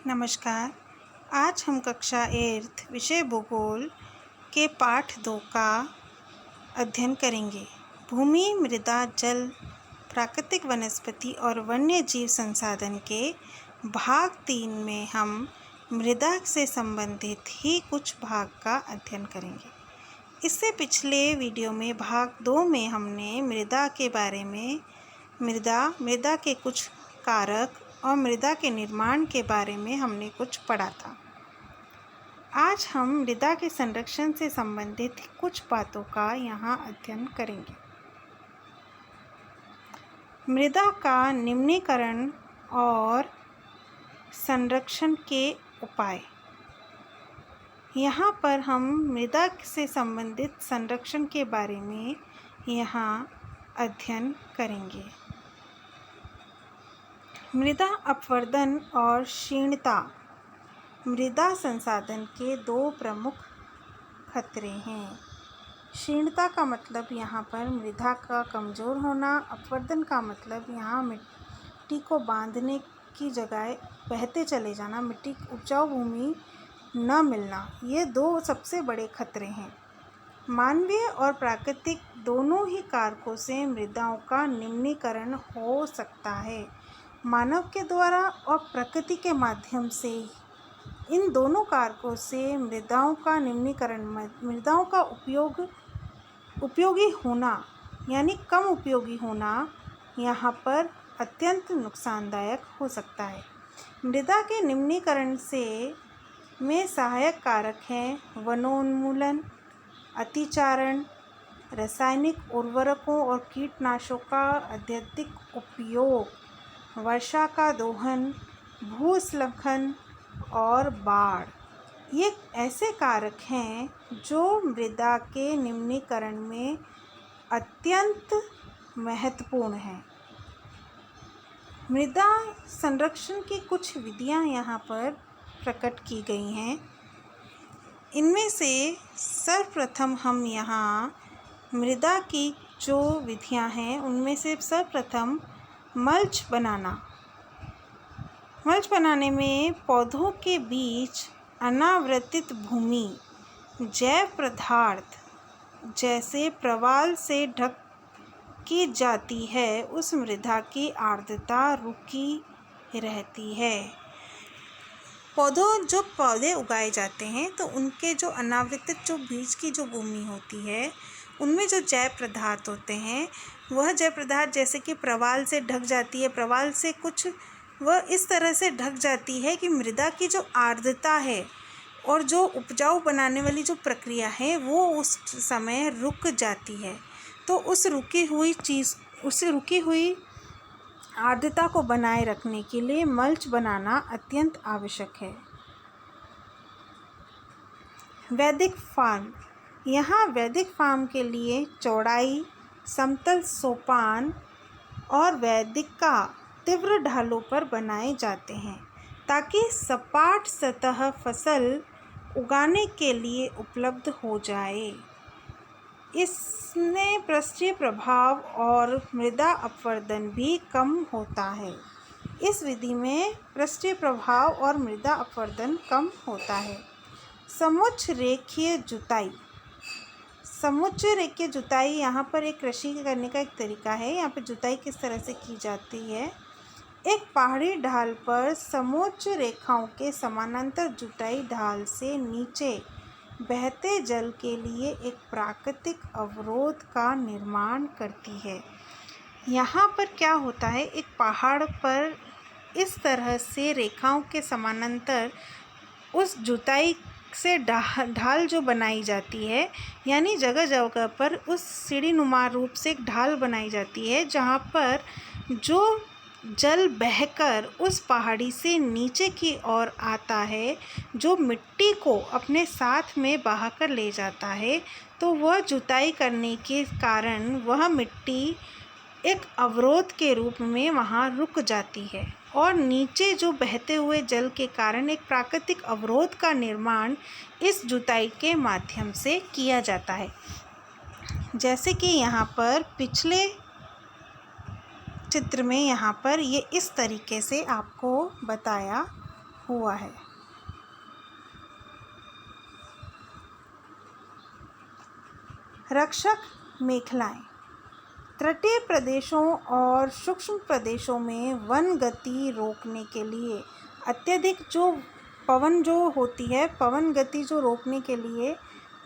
नमस्कार। आज हम कक्षा 8 विषय भूगोल के पाठ 2 का अध्ययन करेंगे। भूमि, मृदा, जल, प्राकृतिक वनस्पति और वन्य जीव संसाधन के भाग 3 में हम मृदा से संबंधित ही कुछ भाग का अध्ययन करेंगे। इससे पिछले वीडियो में भाग 2 में हमने मृदा के बारे में मृदा के कुछ कारक और मृदा के निर्माण के बारे में हमने कुछ पढ़ा था। आज हम मृदा के संरक्षण से संबंधित कुछ बातों का यहाँ अध्ययन करेंगे। मृदा का निम्नीकरण और संरक्षण के उपाय। यहाँ पर हम मृदा से संबंधित संरक्षण के बारे में यहाँ अध्ययन करेंगे। मृदा अपवर्तन और क्षीणता मृदा संसाधन के 2 प्रमुख खतरे हैं। क्षीणता का मतलब यहाँ पर मृदा का कमज़ोर होना, अपवर्तन का मतलब यहाँ मिट्टी को बांधने की जगह बहते चले जाना, मिट्टी उपजाऊ भूमि न मिलना। ये 2 सबसे बड़े खतरे हैं। मानवीय और प्राकृतिक दोनों ही कारकों से मृदाओं का निम्नीकरण हो सकता है। मानव के द्वारा और प्रकृति के माध्यम से इन दोनों कारकों से मृदाओं का निम्नीकरण, मृदाओं का उपयोगी होना यानी कम उपयोगी होना यहाँ पर अत्यंत नुकसानदायक हो सकता है। मृदा के निम्नीकरण में सहायक कारक हैं वनोन्मूलन, अतिचारण, रासायनिक उर्वरकों और कीटनाशकों का अत्यधिक उपयोग, वर्षा का दोहन, भूस्खलन और बाढ़। ये ऐसे कारक हैं जो मृदा के निम्नीकरण में अत्यंत महत्वपूर्ण हैं। मृदा संरक्षण की कुछ विधियां यहाँ पर प्रकट की गई हैं। इनमें से सर्वप्रथम हम यहाँ मृदा की जो विधियां हैं उनमें से सर्वप्रथम मल्च बनाना। मल्च बनाने में पौधों के बीच अनावृतित भूमि जैव पदार्थ जैसे प्रवाल से ढक की जाती है, उस मृदा की आर्द्रता रुकी रहती है। पौधे उगाए जाते हैं तो उनके जो अनावृतित जो बीच की जो भूमि होती है उनमें जो जैव पदार्थ होते हैं वह जैव पदार्थ जैसे कि प्रवाल से ढक जाती है, प्रवाल से कुछ वह इस तरह से ढक जाती है कि मृदा की जो आर्द्रता है और जो उपजाऊ बनाने वाली जो प्रक्रिया है वो उस समय रुक जाती है। तो उस रुकी हुई आर्द्रता को बनाए रखने के लिए मल्च बनाना अत्यंत आवश्यक है। वैदिक फार्म। यहाँ वैदिक फार्म के लिए चौड़ाई, समतल सोपान और वैदिका तीव्र ढालों पर बनाए जाते हैं ताकि सपाट सतह फसल उगाने के लिए उपलब्ध हो जाए। इसमें पृष्ठीय प्रभाव और मृदा अपवर्तन भी कम होता है। इस विधि में पृष्ठीय प्रभाव और मृदा अपवर्तन कम होता है। समुच्च रेखीय जुताई। समुच्च रेखीय जुताई यहाँ पर एक कृषि करने का एक तरीका है। यहाँ पर जुताई किस तरह से की जाती है। एक पहाड़ी ढाल पर समोच्च रेखाओं के समानांतर जुताई ढाल से नीचे बहते जल के लिए एक प्राकृतिक अवरोध का निर्माण करती है। यहाँ पर क्या होता है, एक पहाड़ पर इस तरह से रेखाओं के समानांतर उस जुताई से ढाल जो बनाई जाती है, यानी जगह जगह पर उस सीढ़ीनुमा रूप से एक ढाल बनाई जाती है जहाँ पर जो जल बहकर उस पहाड़ी से नीचे की ओर आता है, जो मिट्टी को अपने साथ में बहाकर ले जाता है, तो वह जुताई करने के कारण वह मिट्टी एक अवरोध के रूप में वहाँ रुक जाती है और नीचे जो बहते हुए जल के कारण एक प्राकृतिक अवरोध का निर्माण इस जुताई के माध्यम से किया जाता है। जैसे कि यहाँ पर पिछले चित्र में यहाँ पर ये इस तरीके से आपको बताया हुआ है। रक्षक मेखलाएं। तटीय प्रदेशों और सूक्ष्म प्रदेशों में वन गति रोकने के लिए अत्यधिक पवन गति जो रोकने के लिए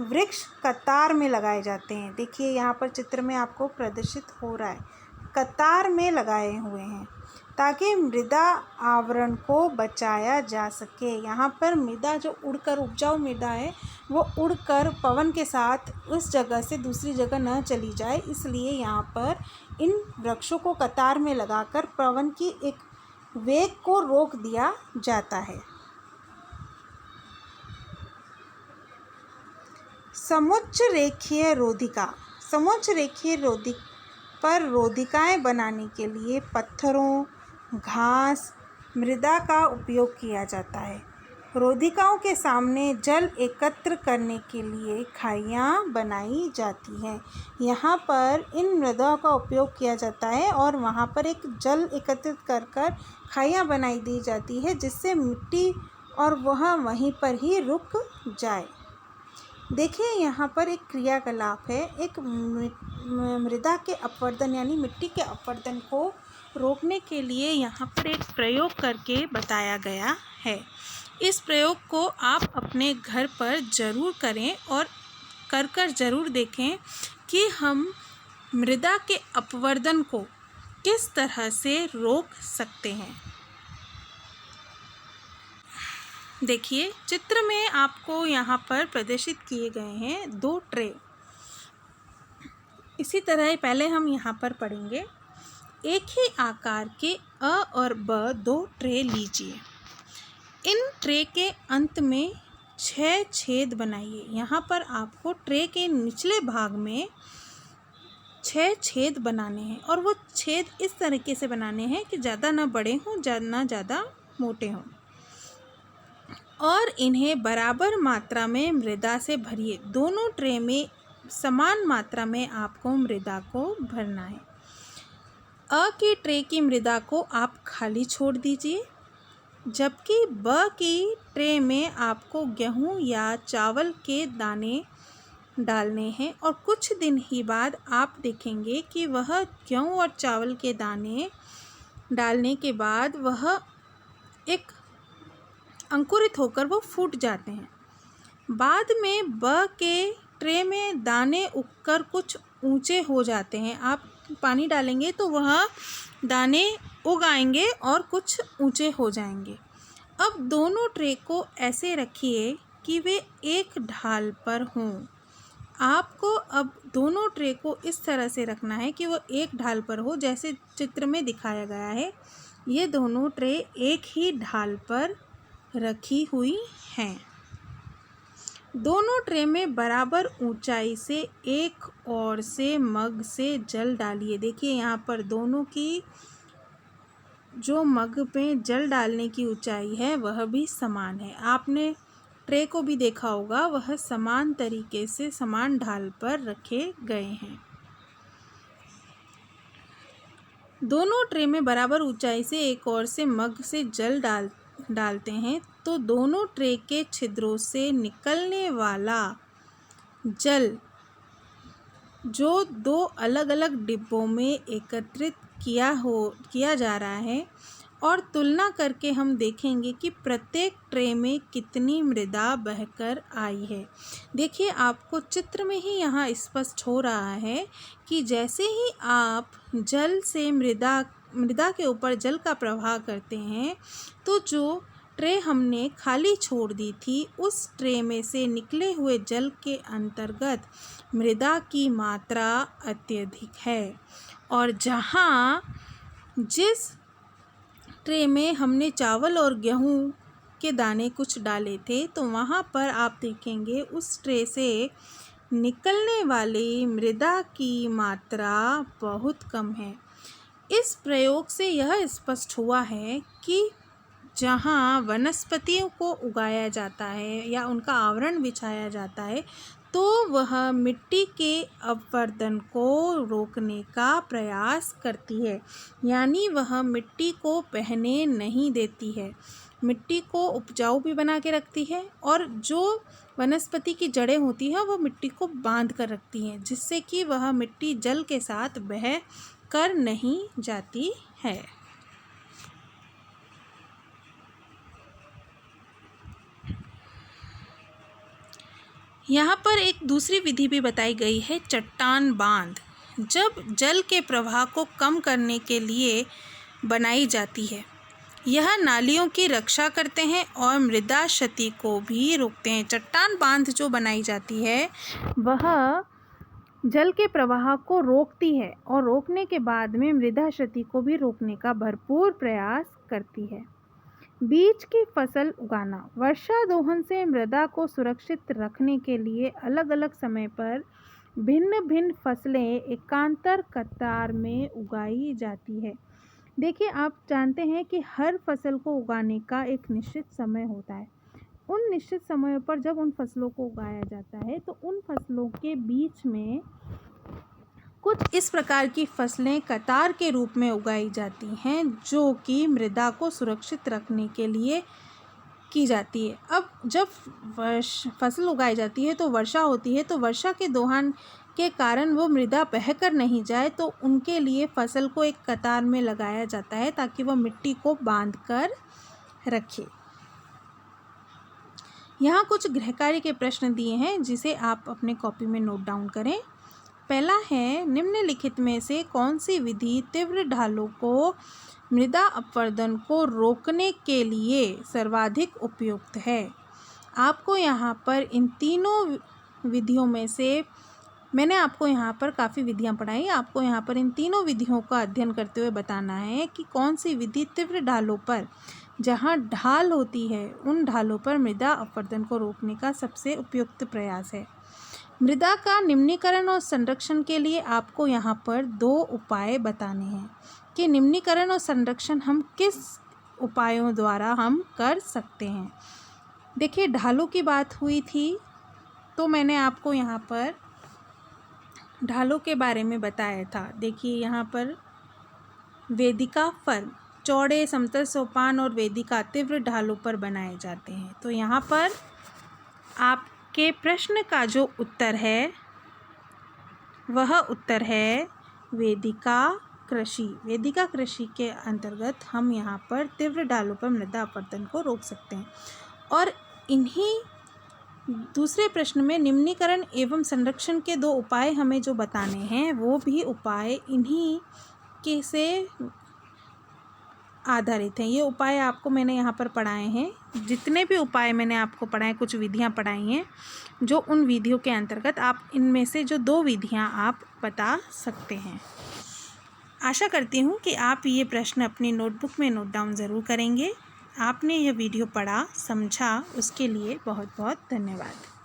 वृक्ष कतार में लगाए जाते हैं। देखिए यहाँ पर चित्र में आपको प्रदर्शित हो रहा है, कतार में लगाए हुए हैं ताकि मृदा आवरण को बचाया जा सके। यहाँ पर मृदा जो उड़कर, उपजाऊ मृदा है वो उड़कर पवन के साथ उस जगह से दूसरी जगह न चली जाए, इसलिए यहाँ पर इन वृक्षों को कतार में लगाकर पवन की एक वेग को रोक दिया जाता है। समुच्च रेखीय रोधिका। समुच्च रेखीय रोधिकाएं बनाने के लिए पत्थरों, घास, मृदा का उपयोग किया जाता है। रोधिकाओं के सामने जल एकत्र करने के लिए खाइयाँ बनाई जाती हैं। यहाँ पर इन मृदाओं का उपयोग किया जाता है और वहाँ पर एक जल एकत्रित कर खाइयाँ बनाई दी जाती है, जिससे मिट्टी और वह वहीं पर ही रुक जाए। देखिए यहाँ पर एक क्रियाकलाप है, एक मृदा के अपवर्तन यानी मिट्टी के अपवर्तन को रोकने के लिए यहाँ पर एक प्रयोग करके बताया गया है। इस प्रयोग को आप अपने घर पर ज़रूर करें और कर ज़रूर देखें कि हम मृदा के अपवर्तन को किस तरह से रोक सकते हैं। देखिए चित्र में आपको यहाँ पर प्रदर्शित किए गए हैं 2 ट्रे। इसी तरह पहले हम यहाँ पर पढ़ेंगे। एक ही आकार के अ और ब 2 ट्रे लीजिए। इन ट्रे के अंत में 6 छेद बनाइए। यहाँ पर आपको ट्रे के निचले भाग में 6 छेद बनाने हैं और वो छेद इस तरीके से बनाने हैं कि ज़्यादा ना बड़े हों, ना ज़्यादा मोटे हों, और इन्हें बराबर मात्रा में मृदा से भरिए। दोनों ट्रे में समान मात्रा में आपको मृदा को भरना है। अ की ट्रे की मृदा को आप खाली छोड़ दीजिए, जबकि ब की ट्रे में आपको गेहूं या चावल के दाने डालने हैं और कुछ दिन ही बाद आप देखेंगे कि वह गेहूं और चावल के दाने डालने के बाद वह एक अंकुरित होकर वो फूट जाते हैं। बाद में ब के ट्रे में दाने उगकर कुछ ऊंचे हो जाते हैं। आप पानी डालेंगे तो वह दाने उग आएंगे और कुछ ऊंचे हो जाएंगे। अब दोनों ट्रे को ऐसे रखिए कि वे एक ढाल पर हों। आपको अब दोनों ट्रे को इस तरह से रखना है कि वो एक ढाल पर हो, जैसे चित्र में दिखाया गया है। ये दोनों ट्रे एक ही ढाल पर रखी हुई हैं। दोनों ट्रे में बराबर ऊंचाई से एक और से मग से जल डालिए। देखिए यहाँ पर दोनों की जो मग में जल डालने की ऊंचाई है वह भी समान है। आपने ट्रे को भी देखा होगा, वह समान तरीके से समान ढाल पर रखे गए हैं। दोनों ट्रे में बराबर ऊंचाई से एक और से मग से जल डालते हैं तो दोनों ट्रे के छिद्रों से निकलने वाला जल जो 2 अलग अलग डिब्बों में एकत्रित किया जा रहा है और तुलना करके हम देखेंगे कि प्रत्येक ट्रे में कितनी मृदा बहकर आई है। देखिए आपको चित्र में ही यहाँ स्पष्ट हो रहा है कि जैसे ही आप जल से मृदा के ऊपर जल का प्रवाह करते हैं तो जो ट्रे हमने खाली छोड़ दी थी उस ट्रे में से निकले हुए जल के अंतर्गत मृदा की मात्रा अत्यधिक है, और जिस ट्रे में हमने चावल और गेहूं के दाने कुछ डाले थे तो वहाँ पर आप देखेंगे उस ट्रे से निकलने वाली मृदा की मात्रा बहुत कम है। इस प्रयोग से यह स्पष्ट हुआ है कि जहाँ वनस्पतियों को उगाया जाता है या उनका आवरण बिछाया जाता है तो वह मिट्टी के अपवर्तन को रोकने का प्रयास करती है, यानी वह मिट्टी को बहने नहीं देती है। मिट्टी को उपजाऊ भी बना के रखती है और जो वनस्पति की जड़ें होती हैं वो मिट्टी को बांध कर रखती हैं, जिससे कि वह मिट्टी जल के साथ बह कर नहीं जाती है। यहाँ पर एक दूसरी विधि भी बताई गई है, चट्टान बांध। जब जल के प्रवाह को कम करने के लिए बनाई जाती है, यह नालियों की रक्षा करते हैं और मृदा क्षति को भी रोकते हैं। चट्टान बांध जो बनाई जाती है वह जल के प्रवाह को रोकती है और रोकने के बाद में मृदा क्षति को भी रोकने का भरपूर प्रयास करती है। बीज की फसल उगाना। वर्षा दोहन से मृदा को सुरक्षित रखने के लिए अलग अलग समय पर भिन्न भिन्न फसलें एकांतर कतार में उगाई जाती है। देखिए, आप जानते हैं कि हर फसल को उगाने का एक निश्चित समय होता है। उन निश्चित समयों पर जब उन फसलों को उगाया जाता है तो उन फसलों के बीच में कुछ इस प्रकार की फसलें कतार के रूप में उगाई जाती हैं, जो कि मृदा को सुरक्षित रखने के लिए की जाती है। अब जब फसल उगाई जाती है तो वर्षा होती है, तो वर्षा के दोहन के कारण वो मृदा बहकर नहीं जाए, तो उनके लिए फसल को एक कतार में लगाया जाता है ताकि वह मिट्टी को बांध कर रखे। यहाँ कुछ गृहकार्य के प्रश्न दिए हैं जिसे आप अपने कॉपी में नोट डाउन करें। पहला है, निम्नलिखित में से कौन सी विधि तीव्र ढालों को मृदा अपवर्तन को रोकने के लिए सर्वाधिक उपयुक्त है। आपको यहाँ पर इन तीनों विधियों में से, मैंने आपको यहाँ पर काफ़ी विधियाँ पढ़ाई, आपको यहाँ पर इन तीनों विधियों का अध्ययन करते हुए बताना है कि कौन सी विधि तीव्र ढालों पर, जहाँ ढाल होती है उन ढालों पर मृदा अपवर्तन को रोकने का सबसे उपयुक्त प्रयास है। मृदा का निम्नीकरण और संरक्षण के लिए आपको यहाँ पर 2 उपाय बताने हैं कि निम्नीकरण और संरक्षण हम किस उपायों द्वारा हम कर सकते हैं। देखिए, ढालों की बात हुई थी तो मैंने आपको यहाँ पर ढालों के बारे में बताया था। देखिए, यहाँ पर वेदिका फर्म, चौड़े समतल सोपान और वेदिका तीव्र ढालों पर बनाए जाते हैं। तो यहाँ पर आपके प्रश्न का जो उत्तर है वह उत्तर है वेदिका कृषि। वेदिका कृषि के अंतर्गत हम यहाँ पर तीव्र ढालों पर मृदा अपवर्तन को रोक सकते हैं। और इन्हीं दूसरे प्रश्न में निम्नीकरण एवं संरक्षण के 2 उपाय हमें जो बताने हैं, वो भी उपाय इन्हीं के से आधारित हैं। ये उपाय आपको मैंने यहाँ पर पढ़ाए हैं। जितने भी उपाय मैंने आपको पढ़ाए, कुछ विधियाँ पढ़ाई हैं जो उन विधियों के अंतर्गत आप इनमें से जो 2 विधियाँ आप बता सकते हैं। आशा करती हूँ कि आप ये प्रश्न अपनी नोटबुक में नोट डाउन ज़रूर करेंगे। आपने यह वीडियो पढ़ा, समझा, उसके लिए बहुत बहुत धन्यवाद।